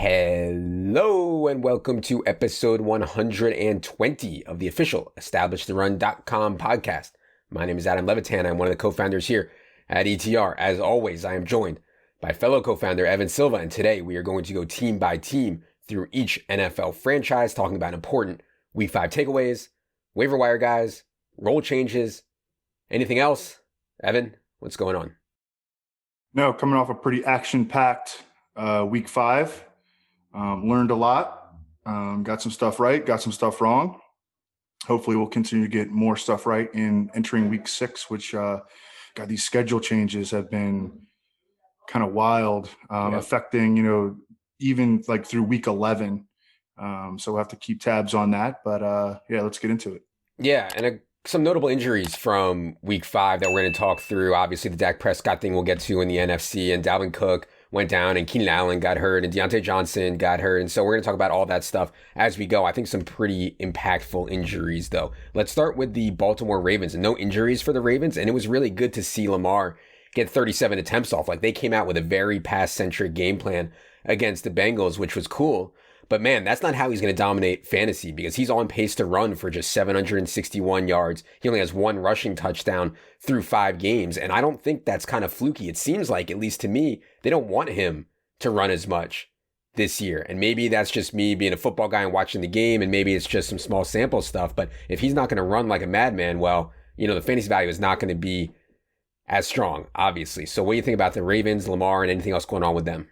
Hello and welcome to episode 120 of the official EstablishTheRun.com podcast. My name is Adam Levitan. I'm one of the co-founders here at ETR. As always, I am joined by fellow co-founder Evan Silva, and today we are going to go team by team through each NFL franchise, talking about important Week 5 takeaways, waiver wire guys, role changes, anything else. Evan, what's going on? No, coming off a pretty action-packed Week 5. Learned a lot. Got some stuff right, got some stuff wrong. Hopefully we'll continue to get more stuff right in entering Week 6, which, these schedule changes have been kind of wild, affecting, even like through Week 11. So we'll have to keep tabs on that. But, let's get into it. Yeah, and some notable injuries from Week 5 that we're going to talk through. Obviously, the Dak Prescott thing we'll get to in the NFC, and Dalvin Cook went down, and Keenan Allen got hurt, and Deontay Johnson got hurt. And so we're going to talk about all that stuff as we go. I think some pretty impactful injuries, though. Let's start with the Baltimore Ravens. And no injuries for the Ravens, and it was really good to see Lamar get 37 attempts off. Like, they came out with a very pass-centric game plan against the Bengals, which was cool. But man, that's not how he's going to dominate fantasy, because he's on pace to run for just 761 yards. He only has one rushing touchdown through 5 games. And I don't think that's kind of fluky. It seems like, at least to me, they don't want him to run as much this year. And maybe that's just me being a football guy and watching the game, and maybe it's just some small sample stuff. But if he's not going to run like a madman, well, the fantasy value is not going to be as strong, obviously. So what do you think about the Ravens, Lamar, and anything else going on with them?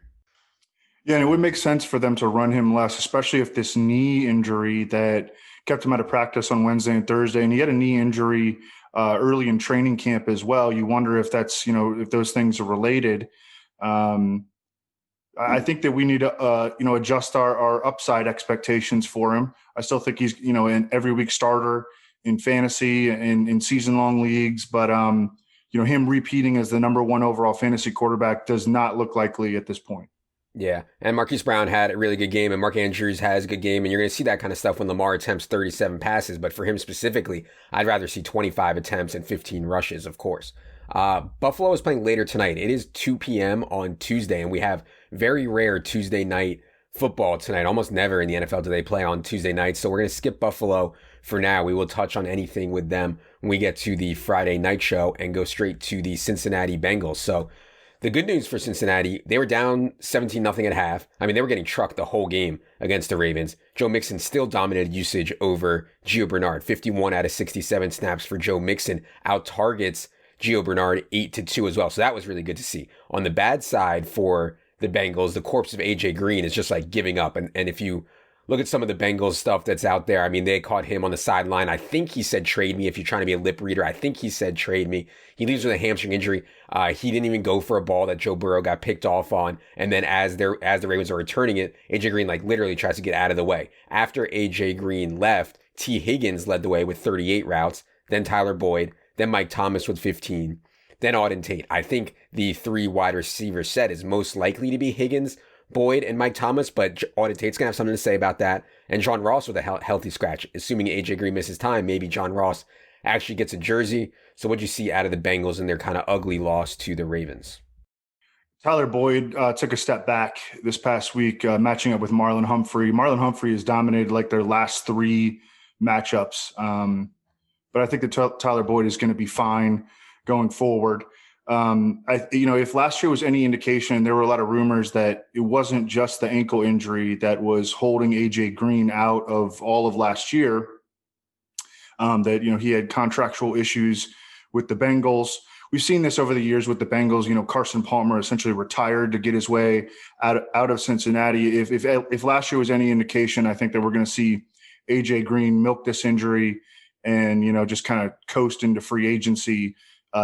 Yeah, and it would make sense for them to run him less, especially if this knee injury that kept him out of practice on Wednesday and Thursday, and he had a knee injury early in training camp as well. You wonder if that's, if those things are related. I think that we need to, adjust our upside expectations for him. I still think he's, an every week starter in fantasy and in season-long leagues, but, him repeating as the number 1 overall fantasy quarterback does not look likely at this point. Yeah, and Marquise Brown had a really good game, and Mark Andrews has a good game, and you're going to see that kind of stuff when Lamar attempts 37 passes. But for him specifically, I'd rather see 25 attempts and 15 rushes, of course. Buffalo is playing later tonight. It is 2 p.m. on Tuesday, and we have very rare Tuesday night football tonight. Almost never in the NFL do they play on Tuesday nights, so we're going to skip Buffalo for now. We will touch on anything with them when we get to the Friday night show and go straight to the Cincinnati Bengals. So the good news for Cincinnati, they were down 17-0 at half. I mean, they were getting trucked the whole game against the Ravens. Joe Mixon still dominated usage over Gio Bernard. 51 out of 67 snaps for Joe Mixon. Out targets Gio Bernard 8-2 as well. So that was really good to see. On the bad side for the Bengals, the corpse of AJ Green is just like giving up. And if you look at some of the Bengals stuff that's out there, I mean, they caught him on the sideline. I think he said trade me. If you're trying to be a lip reader, I think he said trade me. He leaves with a hamstring injury. He didn't even go for a ball that Joe Burrow got picked off on. And then as the Ravens are returning it, AJ Green literally tries to get out of the way. After AJ Green left, T. Higgins led the way with 38 routes, then Tyler Boyd, then Mike Thomas with 15, then Auden Tate. I think the 3 wide receiver set is most likely to be Higgins, Boyd, and Mike Thomas, but Auden Tate's going to have something to say about that. And John Ross with a healthy scratch. Assuming AJ Green misses time, maybe John Ross actually gets a jersey. So what'd you see out of the Bengals in their kind of ugly loss to the Ravens? Tyler Boyd took a step back this past week, matching up with Marlon Humphrey. Marlon Humphrey has dominated like their last 3 matchups. But I think that Tyler Boyd is going to be fine going forward. If last year was any indication, there were a lot of rumors that it wasn't just the ankle injury that was holding AJ Green out of all of last year. That, he had contractual issues with the Bengals. We've seen this over the years with the Bengals. Carson Palmer essentially retired to get his way out of Cincinnati. If last year was any indication, I think that we're going to see AJ Green milk this injury and, just kind of coast into free agency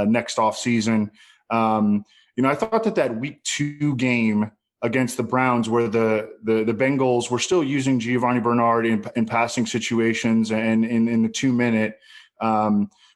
next off season. I thought that Week 2 game against the Browns, where the Bengals were still using Giovanni Bernard in passing situations and in the 2-minute,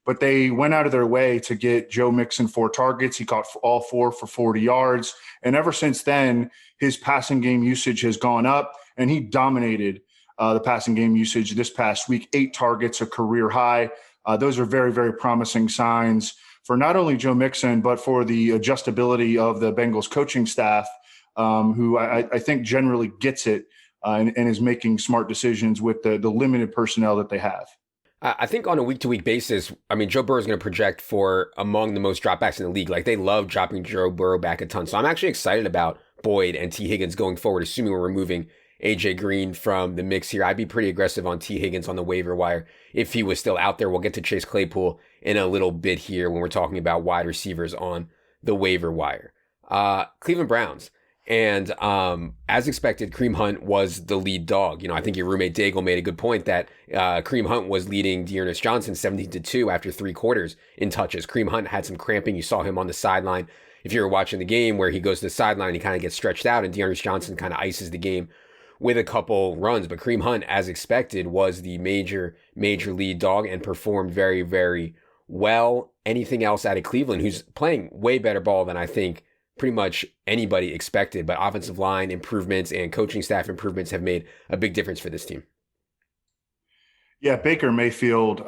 but they went out of their way to get Joe Mixon 4 targets. He caught all 4 for 40 yards. And ever since then, his passing game usage has gone up, and he dominated the passing game usage this past week. 8 targets, a career high. Those are very, very promising signs for not only Joe Mixon, but for the adjustability of the Bengals coaching staff who I think generally gets it and is making smart decisions with the limited personnel that they have. I think on a week-to-week basis, I mean, Joe Burrow is going to project for among the most dropbacks in the league. Like, they love dropping Joe Burrow back a ton. So I'm actually excited about Boyd and T. Higgins going forward, assuming we're removing AJ Green from the mix here. I'd be pretty aggressive on T. Higgins on the waiver wire if he was still out there. We'll get to Chase Claypool in a little bit here when we're talking about wide receivers on the waiver wire. Cleveland Browns. And as expected, Kareem Hunt was the lead dog. I think your roommate Daigle made a good point that Kareem Hunt was leading Dearness Johnson 17-2 after 3 quarters in touches. Kareem Hunt had some cramping. You saw him on the sideline. If you were watching the game where he goes to the sideline, he kind of gets stretched out, and Dearness Johnson kind of ices the game with a couple runs. But Kareem Hunt, as expected, was the major lead dog and performed very, very well. Anything else out of Cleveland, who's playing way better ball than I think pretty much anybody expected, but offensive line improvements and coaching staff improvements have made a big difference for this team. Yeah, Baker Mayfield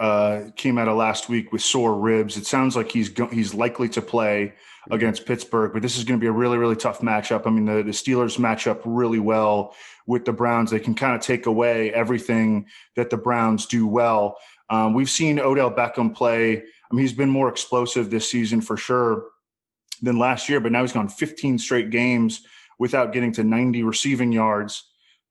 came out of last week with sore ribs. It sounds like he's likely to play against Pittsburgh, but this is going to be a really, really tough matchup. I mean, the Steelers match up really well with the Browns. They can kind of take away everything that the Browns do well. We've seen Odell Beckham play. I mean, he's been more explosive this season for sure than last year, but now he's gone 15 straight games without getting to 90 receiving yards.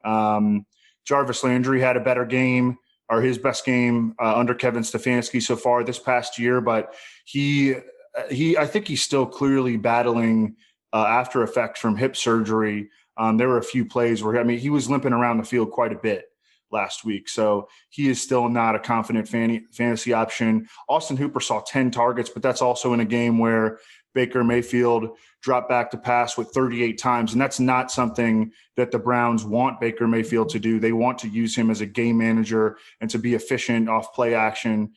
Jarvis Landry had a better game, or his best game under Kevin Stefanski so far this past year, but I think he's still clearly battling after effects from hip surgery. There were a few plays where, he was limping around the field quite a bit last week. So he is still not a confident fantasy option. Austin Hooper saw 10 targets, but that's also in a game where Baker Mayfield dropped back to pass with 38 times. And that's not something that the Browns want Baker Mayfield to do. They want to use him as a game manager and to be efficient off play action.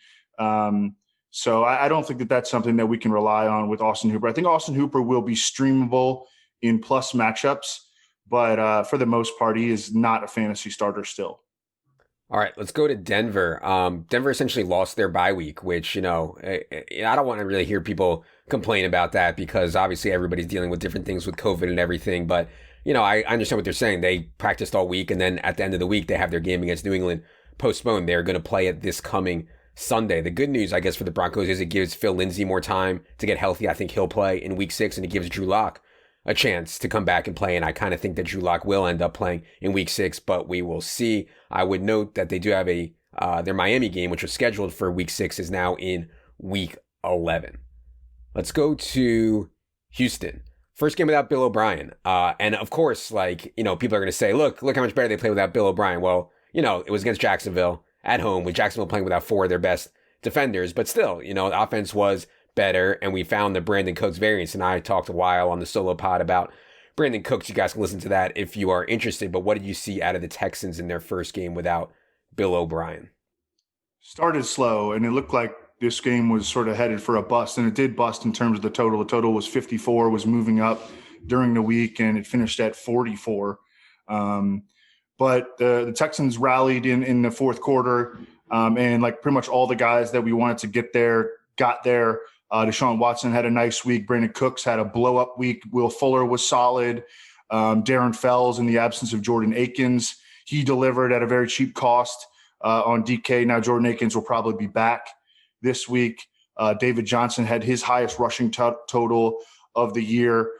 So I don't think that that's something that we can rely on with Austin Hooper. I think Austin Hooper will be streamable in plus matchups, but for the most part, he is not a fantasy starter still. All right, let's go to Denver. Denver essentially lost their bye week, which, I don't want to really hear people complain about that because obviously everybody's dealing with different things with COVID and everything. But, I understand what they're saying. They practiced all week, and then at the end of the week, they have their game against New England postponed. They're going to play it this coming Sunday. The good news, I guess, for the Broncos is it gives Phil Lindsay more time to get healthy. I think he'll play in week 6, and it gives Drew Lock a chance to come back and play. And I kind of think that Drew Lock will end up playing in week 6, but we will see. I would note that they do have their Miami game, which was scheduled for week 6, is now in week 11. Let's go to Houston. First game without Bill O'Brien. And of course, people are going to say, look how much better they play without Bill O'Brien. Well, it was against Jacksonville at home, with Jacksonville playing without 4 of their best defenders. But still, the offense was better, and we found the Brandon Cooks variance. And I talked a while on the solo pod about Brandon Cooks. You guys can listen to that if you are interested. But what did you see out of the Texans in their first game without Bill O'Brien? Started slow, and it looked like this game was sort of headed for a bust, and it did bust in terms of the total. The total was 54, was moving up during the week, and it finished at 44. But the Texans rallied in the fourth quarter, and pretty much all the guys that we wanted to get there got there. Deshaun Watson had a nice week. Brandon Cooks had a blow-up week. Will Fuller was solid. Darren Fells, in the absence of Jordan Akins, he delivered at a very cheap cost on DK. Now Jordan Akins will probably be back this week. David Johnson had his highest rushing total of the year.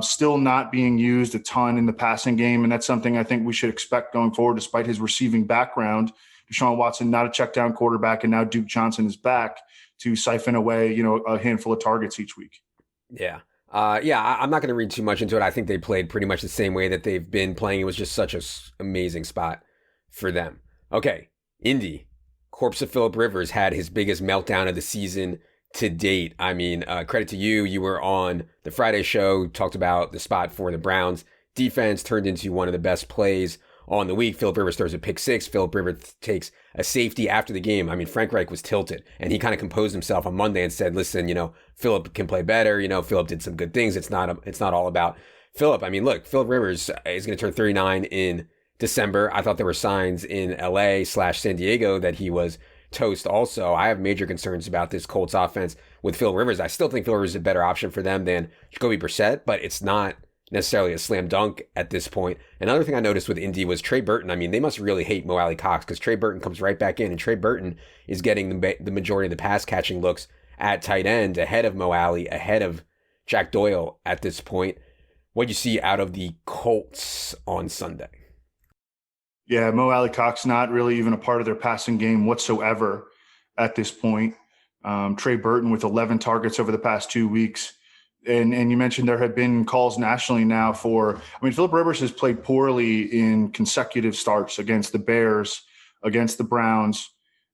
Still not being used a ton in the passing game, and that's something I think we should expect going forward despite his receiving background. Deshaun Watson, not a check-down quarterback, and now Duke Johnson is back to siphon away, a handful of targets each week. Yeah. I'm not going to read too much into it. I think they played pretty much the same way that they've been playing. It was just such an amazing spot for them. Okay, Indy. Corpse of Phillip Rivers had his biggest meltdown of the season to date. I mean, credit to you. You were on the Friday show, talked about the spot for the Browns. Defense turned into one of the best plays on the week. Phillip Rivers throws a pick 6. Phillip Rivers takes a safety after the game. I mean, Frank Reich was tilted, and he kind of composed himself on Monday and said, listen, Phillip can play better. Phillip did some good things. It's not all about Phillip. I mean, look, Phillip Rivers is going to turn 39 in December. I thought there were signs in LA/San Diego that he was toast also. I have major concerns about this Colts offense with Phil Rivers. I still think Phil Rivers is a better option for them than Jacoby Brissett, but it's not necessarily a slam dunk at this point. Another thing I noticed with Indy was Trey Burton. I mean, they must really hate Mo Alley Cox because Trey Burton comes right back in, and Trey Burton is getting the majority of the pass catching looks at tight end ahead of Mo Alley, ahead of Jack Doyle at this point. What do you see out of the Colts on Sunday? Yeah, Mo Alley Cox not really even a part of their passing game whatsoever at this point. Trey Burton with 11 targets over the past 2 weeks. And you mentioned there have been calls nationally now for, I mean, Philip Rivers has played poorly in consecutive starts against the Bears, against the Browns.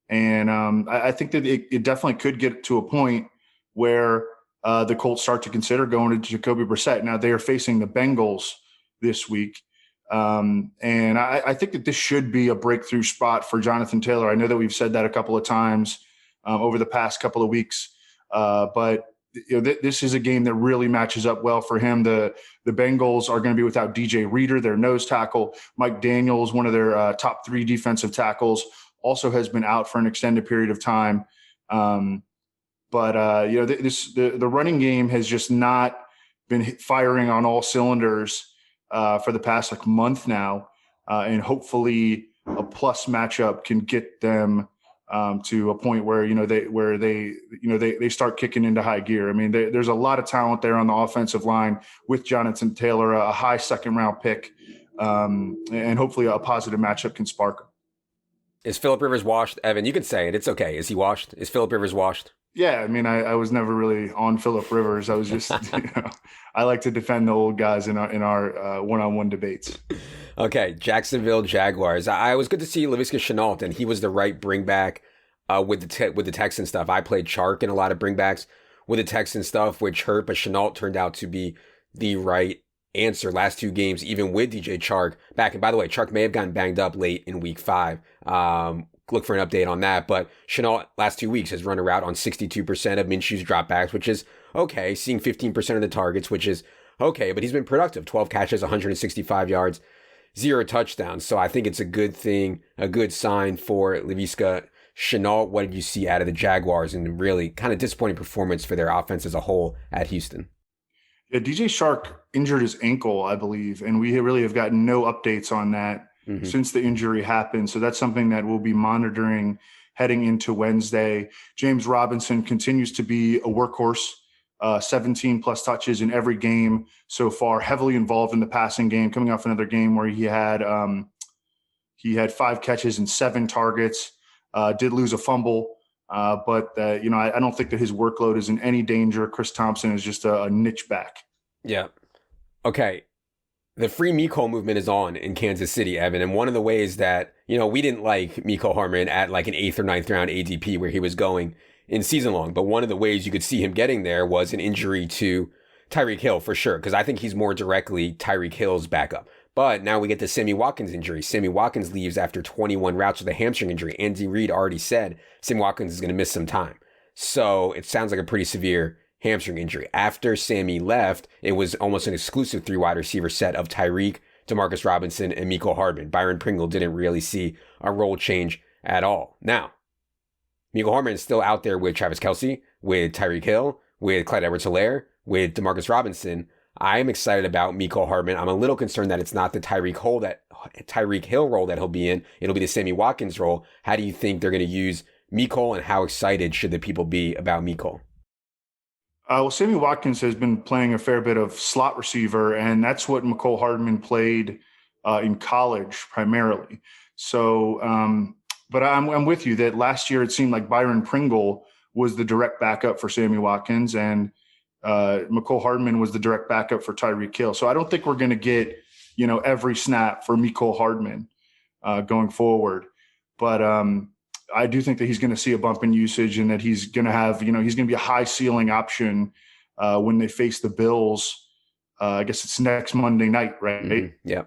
And I think that it definitely could get to a point where the Colts start to consider going to Jacoby Brissett. Now they are facing the Bengals this week. And I think that this should be a breakthrough spot for Jonathan Taylor. I know that we've said that a couple of times over the past couple of weeks, but this is a game that really matches up well for him. The Bengals are going to be without DJ Reader, their nose tackle. Mike Daniels, one of their top 3 defensive tackles, also has been out for an extended period of time. The running game has just not been firing on all cylinders for the past month now, and hopefully a plus matchup can get them to a point where they start kicking into high gear. I mean, there's a lot of talent there on the offensive line with Jonathan Taylor, a high second-round pick, and hopefully a positive matchup can spark. Is Philip Rivers washed, Evan? You can say it. It's okay. Is he washed? Is Philip Rivers washed? Yeah, I mean, I was never really on Philip Rivers. I was just, I like to defend the old guys in our one-on-one debates. Okay, Jacksonville Jaguars. I was good to see Laviska Shenault, and he was the right bringback with the Texan stuff. I played Chark in a lot of bringbacks with the Texan stuff, which hurt, but Shenault turned out to be the right answer last 2 games, even with DJ Chark back. And by the way, Chark may have gotten banged up late in week 5. Look for an update on that. But Shenault last 2 weeks has run a route on 62% of Minshew's dropbacks, which is okay. Seeing 15% of the targets, which is okay. But he's been productive. 12 catches, 165 yards, 0 touchdowns. So I think it's a good thing, a good sign for Laviska Shenault. What did you see out of the Jaguars, and really kind of disappointing performance for their offense as a whole at Houston? Yeah, DJ Chark injured his ankle, I believe, and we really have gotten no updates on that since the injury happened. So that's something that we'll be monitoring heading into Wednesday. James Robinson continues to be a workhorse, 17 plus touches in every game so far, heavily involved in the passing game, coming off another game where he had 5 catches and 7 targets, did lose a fumble. But I don't think that his workload is in any danger. Chris Thompson is just a niche back. Yeah. Okay. The free Mecole movement is on in Kansas City, Evan. And one of the ways that, we didn't like Mecole Hardman at like an 8th or 9th round ADP where he was going in season long. But one of the ways you could see him getting there was an injury to Tyreek Hill for sure. Because I think he's more directly Tyreek Hill's backup. But now we get the Sammy Watkins injury. Sammy Watkins leaves after 21 routes with a hamstring injury. Andy Reid already said Sammy Watkins is going to miss some time. So it sounds like a pretty severe hamstring injury. After Sammy left, it was almost an exclusive 3 wide receiver set of Tyreek, Demarcus Robinson, and Mecole Hardman. Byron Pringle didn't really see a role change at all. Now, Mecole Hardman is still out there with Travis Kelce, with Tyreek Hill, with Clyde Edwards-Helaire, with Demarcus Robinson. I am excited about Mecole Hardman. I'm a little concerned that it's not the Tyreek Hill role that he'll be in. It'll be the Sammy Watkins role. How do you think they're going to use Mecole, and how excited should the people be about Mecole? Sammy Watkins has been playing a fair bit of slot receiver, and that's what Mecole Hardman played in college primarily. So, but I'm with you that last year it seemed like Byron Pringle was the direct backup for Sammy Watkins, and Mecole Hardman was the direct backup for Tyreek Hill. So I don't think we're going to get, every snap for Mecole Hardman going forward. But I do think that he's going to see a bump in usage, and that he's going to have, he's going to be a high ceiling option when they face the Bills. I guess it's next Monday night, right? Mm-hmm. Yeah.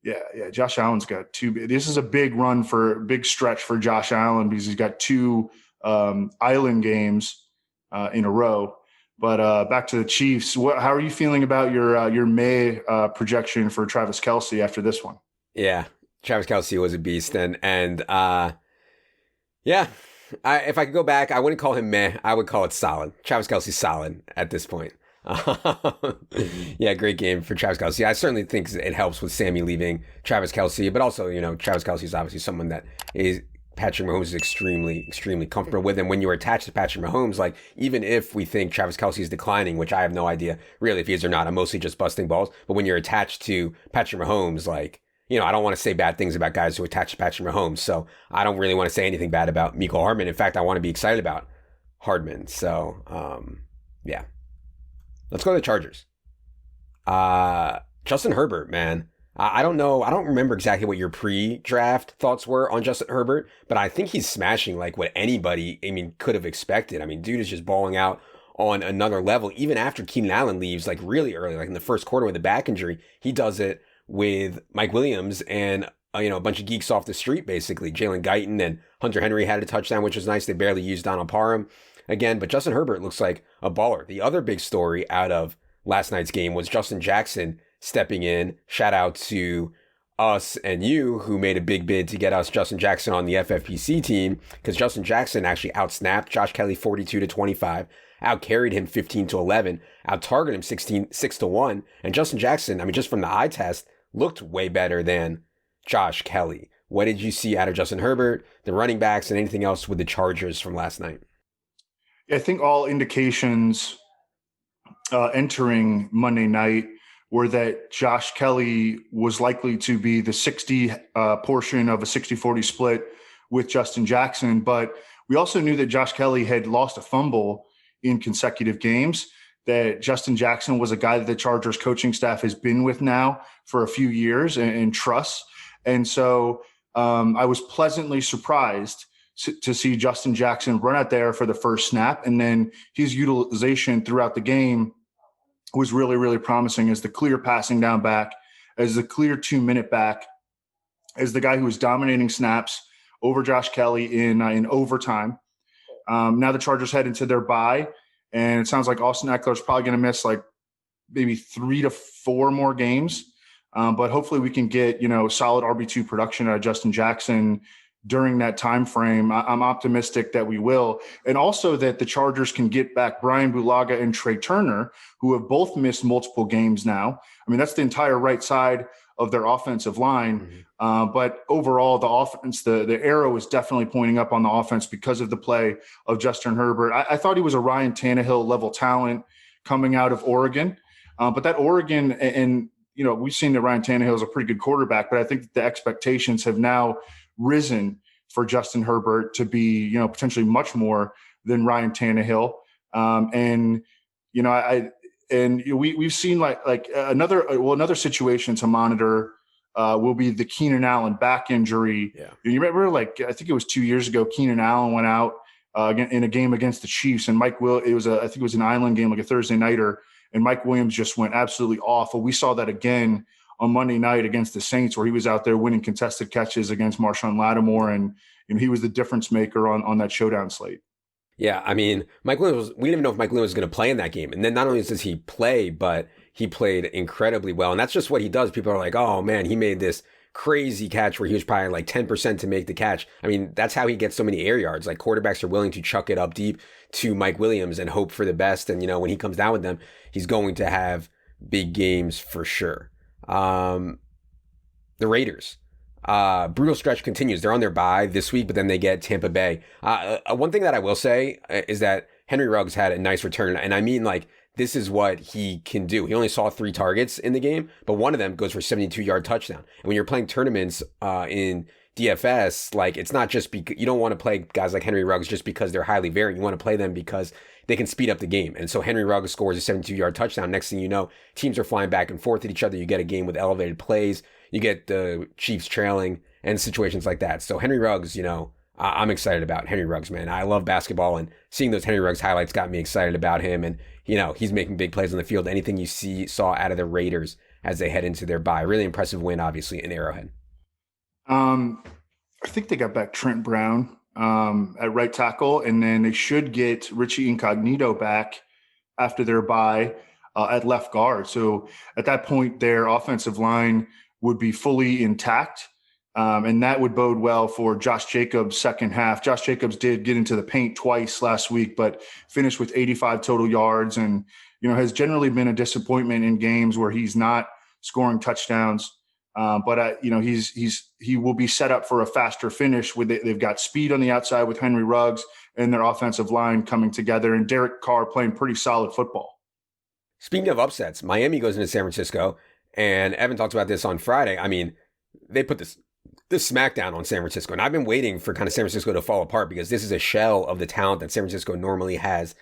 Yeah. Josh Allen's got 2. This is a big stretch for Josh Allen because he's got 2 island games in a row. But back to the Chiefs. How are you feeling about your May projection for Travis Kelce after this one? Yeah, Travis Kelce was a beast, and yeah, if I could go back, I wouldn't call him meh. I would call it solid. Travis Kelce's solid at this point. Yeah, great game for Travis Kelce. I certainly think it helps with Sammy leaving Travis Kelce, but also, Travis Kelce is obviously someone that is Patrick Mahomes is extremely, extremely comfortable with. And when you're attached to Patrick Mahomes, like even if we think Travis Kelce is declining, which I have no idea really if he is or not, I'm mostly just busting balls. But when you're attached to Patrick Mahomes, like, I don't want to say bad things about guys who attach to Patrick Mahomes. So I don't really want to say anything bad about Mecole Hardman. In fact, I want to be excited about Hardman. So, yeah. Let's go to the Chargers. Justin Herbert, man. I don't know. I don't remember exactly what your pre-draft thoughts were on Justin Herbert, but I think he's smashing like what anybody, could have expected. Dude is just balling out on another level. Even after Keenan Allen leaves, like really early, like in the first quarter with a back injury, he does it with Mike Williams and, a bunch of geeks off the street, basically. Jalen Guyton and Hunter Henry had a touchdown, which was nice. They barely used Donald Parham again, but Justin Herbert looks like a baller. The other big story out of last night's game was Justin Jackson stepping in. Shout out to us and you who made a big bid to get us Justin Jackson on the FFPC team, because Justin Jackson actually outsnapped Josh Kelly 42-25, outcarried him 15-11, out-targeted him 6-1, and Justin Jackson, just from the eye test, looked way better than Josh Kelly. What did you see out of Justin Herbert, the running backs, and anything else with the Chargers from last night? I think all indications entering Monday night were that Josh Kelly was likely to be the 60 portion of a 60-40 split with Justin Jackson. But we also knew that Josh Kelly had lost a fumble in consecutive games, that Justin Jackson was a guy that the Chargers coaching staff has been with now for a few years and trusts. And so I was pleasantly surprised to see Justin Jackson run out there for the first snap. And then his utilization throughout the game was really, really promising as the clear passing down back, as the clear 2-minute back, as the guy who was dominating snaps over Josh Kelly in overtime. Now the Chargers head into their bye, and it sounds like Austin Eckler is probably going to miss like maybe 3 to 4 more games. But hopefully we can get, solid RB2 production out of Justin Jackson during that time frame. I'm optimistic that we will. And also that the Chargers can get back Brian Bulaga and Trey Turner, who have both missed multiple games now. That's the entire right side of their offensive line. Mm-hmm. But overall, the offense, the arrow is definitely pointing up on the offense because of the play of Justin Herbert. I thought he was a Ryan Tannehill level talent coming out of Oregon. But that Oregon, and we've seen that Ryan Tannehill is a pretty good quarterback, but I think that the expectations have now risen for Justin Herbert to be, potentially much more than Ryan Tannehill. We've seen like another situation to monitor will be the Keenan Allen back injury. Yeah. You remember, I think it was 2 years ago, Keenan Allen went out in a game against the Chiefs, and I think it was an island game, like a Thursday nighter, and Mike Williams just went absolutely awful. We saw that again on Monday night against the Saints, where he was out there winning contested catches against Marshawn Lattimore, and he was the difference maker on that showdown slate. Yeah, Mike Williams, we didn't even know if Mike Williams was going to play in that game. And then not only does he play, but he played incredibly well. And that's just what he does. People are like, oh man, he made this crazy catch where he was probably like 10% to make the catch. That's how he gets so many air yards. Like, quarterbacks are willing to chuck it up deep to Mike Williams and hope for the best. And, when he comes down with them, he's going to have big games for sure. The Raiders, brutal stretch continues. They're on their bye this week, but then they get Tampa Bay. One thing that I will say is that Henry Ruggs had a nice return. And this is what he can do. He only saw 3 targets in the game, but one of them goes for a 72-yard touchdown. And when you're playing tournaments in DFS, it's not just because you don't want to play guys like Henry Ruggs just because they're highly variant. You want to play them because they can speed up the game. And so Henry Ruggs scores a 72-yard touchdown. Next thing you know, teams are flying back and forth at each other. You get a game with elevated plays. You get the Chiefs trailing and situations like that. So Henry Ruggs, I'm excited about Henry Ruggs, man. I love basketball, and seeing those Henry Ruggs highlights got me excited about him. And, he's making big plays on the field. Anything you saw out of the Raiders as they head into their bye. Really impressive win, obviously, in Arrowhead. I think they got back Trent Brown at right tackle, and then they should get Richie Incognito back after their bye at left guard. So at that point, their offensive line would be fully intact. And that would bode well for Josh Jacobs' second half. Josh Jacobs did get into the paint twice last week, but finished with 85 total yards and has generally been a disappointment in games where he's not scoring touchdowns. But he will be set up for a faster finish. They've got speed on the outside with Henry Ruggs and their offensive line coming together, and Derek Carr playing pretty solid football. Speaking of upsets, Miami goes into San Francisco, and Evan talked about this on Friday. I mean, they put this smackdown on San Francisco, and I've been waiting for kind of San Francisco to fall apart because this is a shell of the talent that San Francisco normally has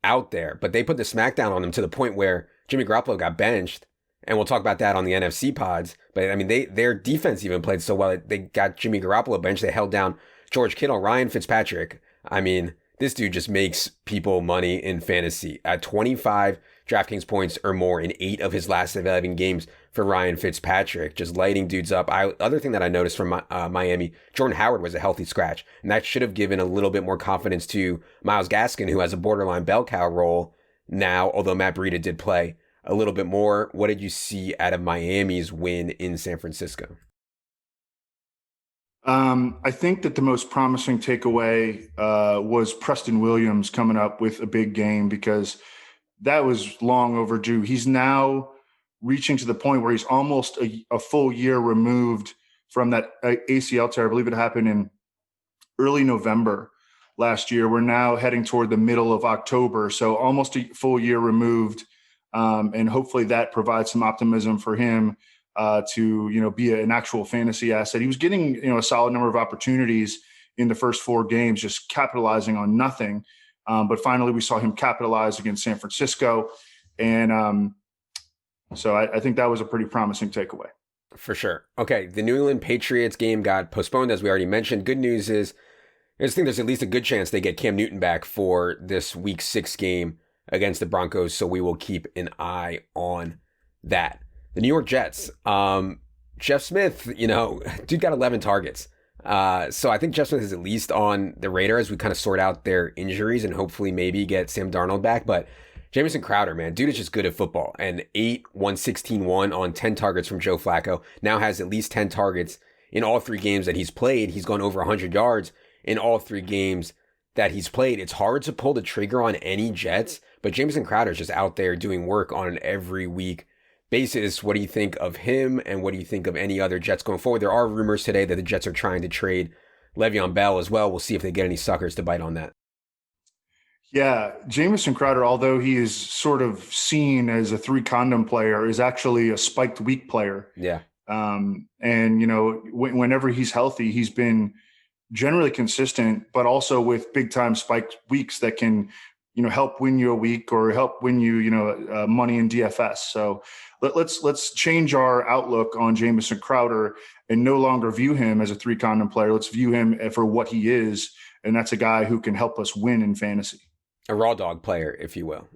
out there. But they put the smackdown on them to the point where Jimmy Garoppolo got benched, and we'll talk about that on the NFC pods. But I mean, their defense even played so well. They got Jimmy Garoppolo benched. They held down George Kittle, Ryan Fitzpatrick. I mean, this dude just makes people money in fantasy. At 25 DraftKings points or more in 8 of his last 11 games for Ryan Fitzpatrick, just lighting dudes up. Other thing that I noticed from Miami, Jordan Howard was a healthy scratch, and that should have given a little bit more confidence to Myles Gaskin, who has a borderline bell cow role now, although Matt Breida did play a little bit more. What did you see out of Miami's win in San Francisco? I think that the most promising takeaway was Preston Williams coming up with a big game, because that was long overdue. He's now reaching to the point where he's almost a full year removed from that ACL tear. I believe it happened in early November last year. We're now heading toward the middle of October, so almost a full year removed. And hopefully that provides some optimism for him to be an actual fantasy asset. He was getting a solid number of opportunities in the first 4 games, just capitalizing on nothing. But finally, we saw him capitalize against San Francisco, and so I think that was a pretty promising takeaway. For sure. Okay, the New England Patriots game got postponed, as we already mentioned. Good news is, I just think there's at least a good chance they get Cam Newton back for this Week 6 game against the Broncos, so we will keep an eye on that. The New York Jets, Jeff Smith, dude got 11 targets. So I think Jeff Smith is at least on the radar as we kind of sort out their injuries and hopefully maybe get Sam Darnold back. But Jamison Crowder, man, dude is just good at football. And 116-1 on 10 targets from Joe Flacco. Now has at least 10 targets in all 3 games that he's played. He's gone over 100 yards in all 3 games that he's played. It's hard to pull the trigger on any Jets, but Jamison Crowder is just out there doing work on an every week basis. What do you think of him, and what do you think of any other Jets going forward? There are rumors today that the Jets are trying to trade Le'Veon Bell as well. We'll see if they get any suckers to bite on that. Yeah, Jamison Crowder, although he is sort of seen as a 3-condom player, is actually a spiked week player. Yeah. And, whenever he's healthy, he's been generally consistent, but also with big-time spiked weeks that can, help win you a week or help win you, money in DFS. So let's change our outlook on Jamison Crowder and no longer view him as a 3-condom player. Let's view him for what he is, and that's a guy who can help us win in fantasy. A raw dog player, if you will.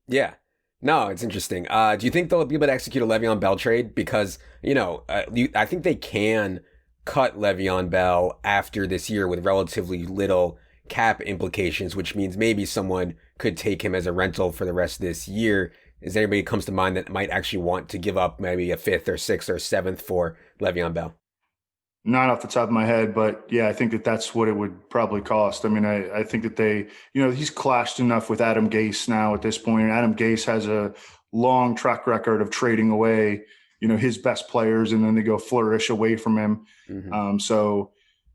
Yeah. No, it's interesting. Do you think they'll be able to execute a Le'Veon Bell trade? Because, I think they can cut Le'Veon Bell after this year with relatively little cap implications, which means maybe someone could take him as a rental for the rest of this year. Is there anybody comes to mind that might actually want to give up maybe a 5th or 6th or 7th for Le'Veon Bell? Not off the top of my head, but yeah, I think that's what it would probably cost. I mean, I think that they, he's clashed enough with Adam Gase now at this point. And Adam Gase has a long track record of trading away, his best players, and then they go flourish away from him. Mm-hmm. So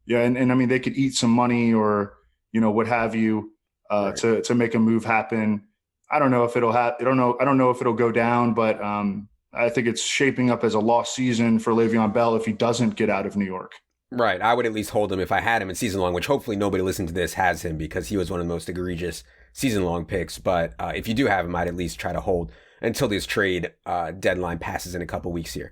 yeah. And I mean, they could eat some money or, what have you, right, to make a move happen. I don't know if it'll I don't know if it'll go down, but I think it's shaping up as a lost season for Le'Veon Bell if he doesn't get out of New York. Right. I would at least hold him if I had him in season long, which hopefully nobody listening to this has him because he was one of the most egregious season long picks. But if you do have him, I'd at least try to hold until this trade deadline passes in a couple weeks here.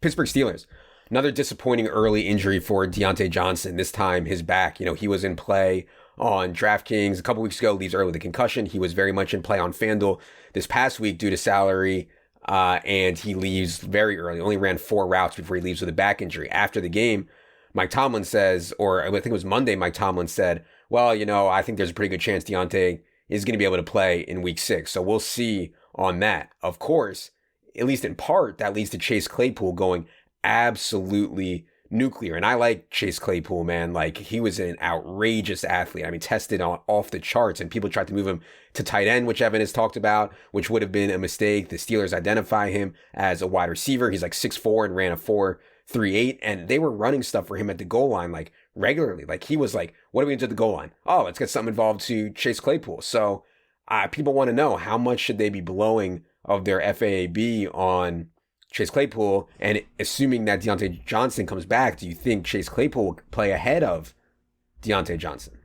Pittsburgh Steelers. Another disappointing early injury for Deontay Johnson. This time his back, he was in play on DraftKings a couple weeks ago, leaves early with a concussion. He was very much in play on FanDuel this past week due to salary, and he leaves very early. Only ran 4 routes before he leaves with a back injury. After the game, Mike Tomlin says, or I think it was Monday, Mike Tomlin said, well, I think there's a pretty good chance Deontay is going to be able to play in week 6. So we'll see on that. Of course, at least in part, that leads to Chase Claypool going absolutely nuclear. And I like Chase Claypool, man. Like, he was an outrageous athlete. I mean, tested on off the charts, and people tried to move him to tight end, which Evan has talked about, which would have been a mistake. The Steelers identify him as a wide receiver. He's like 6'4" and ran a 4.38, and they were running stuff for him at the goal line like regularly. Like, he was like, what are we going to do at the goal line? Oh, let's get something involved to Chase Claypool. So people want to know, how much should they be blowing of their FAAB on Chase Claypool? And assuming that Deontay Johnson comes back, do you think Chase Claypool will play ahead of Deontay Johnson?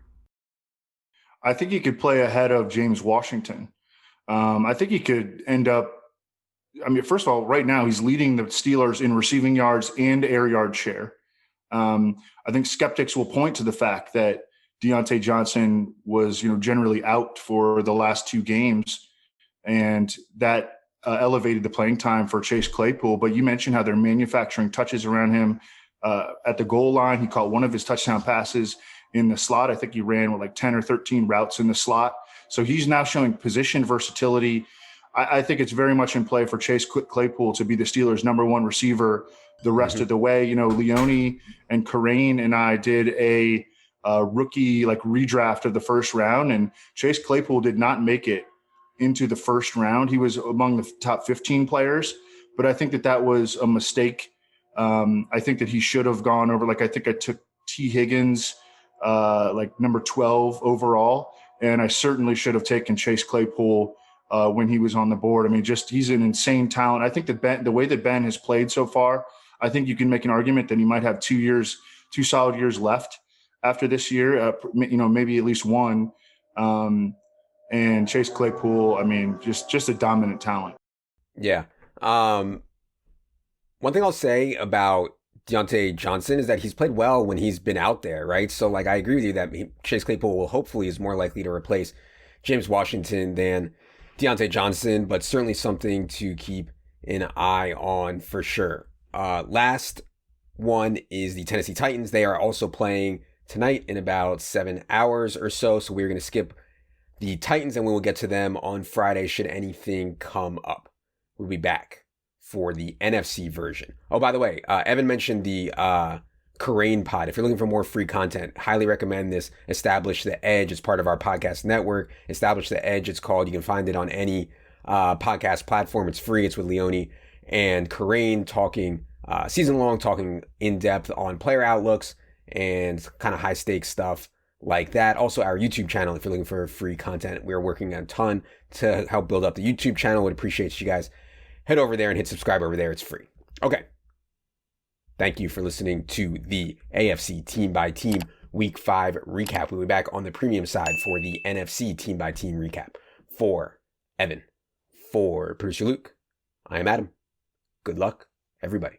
I think he could play ahead of James Washington. I think he could end up, I mean, first of all, right now he's leading the Steelers in receiving yards and air yard share. I think skeptics will point to the fact that Deontay Johnson was, generally out for the last 2 games, and that elevated the playing time for Chase Claypool. But you mentioned how they're manufacturing touches around him at the goal line. He caught one of his touchdown passes in the slot. I think he ran with like 10 or 13 routes in the slot. So he's now showing position versatility. I think it's very much in play for Chase Claypool to be the Steelers' number 1 receiver the rest of the way. Leone and Corain and I did a rookie redraft of the first round, and Chase Claypool did not make it into the first round. He was among the top 15 players, but I think that was a mistake. I think that he should have gone over, I think I took T. Higgins, number 12 overall. And I certainly should have taken Chase Claypool when he was on the board. I mean, he's an insane talent. I think that the way that Ben has played so far, I think you can make an argument that he might have 2 solid years left after this year, maybe at least 1. And Chase Claypool, I mean, just a dominant talent. Yeah. One thing I'll say about Deontay Johnson is that he's played well when he's been out there, right? So, I agree with you that Chase Claypool will hopefully is more likely to replace James Washington than Deontay Johnson, but certainly something to keep an eye on for sure. Last one is the Tennessee Titans. They are also playing tonight in about 7 hours or so. So we're going to skip the Titans and we will get to them on Friday should anything come up. We'll be back for the NFC version. Oh, by the way, Evan mentioned the Corain pod. If you're looking for more free content, highly recommend this. Establish the Edge. It's part of our podcast network. Establish the Edge, it's called. You can find it on any podcast platform. It's free. It's with Leone and Corain talking season long, talking in depth on player outlooks and kind of high stakes stuff like that. Also, our YouTube channel, if you're looking for free content, we're working a ton to help build up the YouTube channel. Would appreciate you guys. Head over there and hit subscribe over there. It's free. Okay. Thank you for listening to the AFC Team by Team Week 5 recap. We'll be back on the premium side for the NFC Team by Team recap. For Evan, for producer Luke, I am Adam. Good luck, everybody.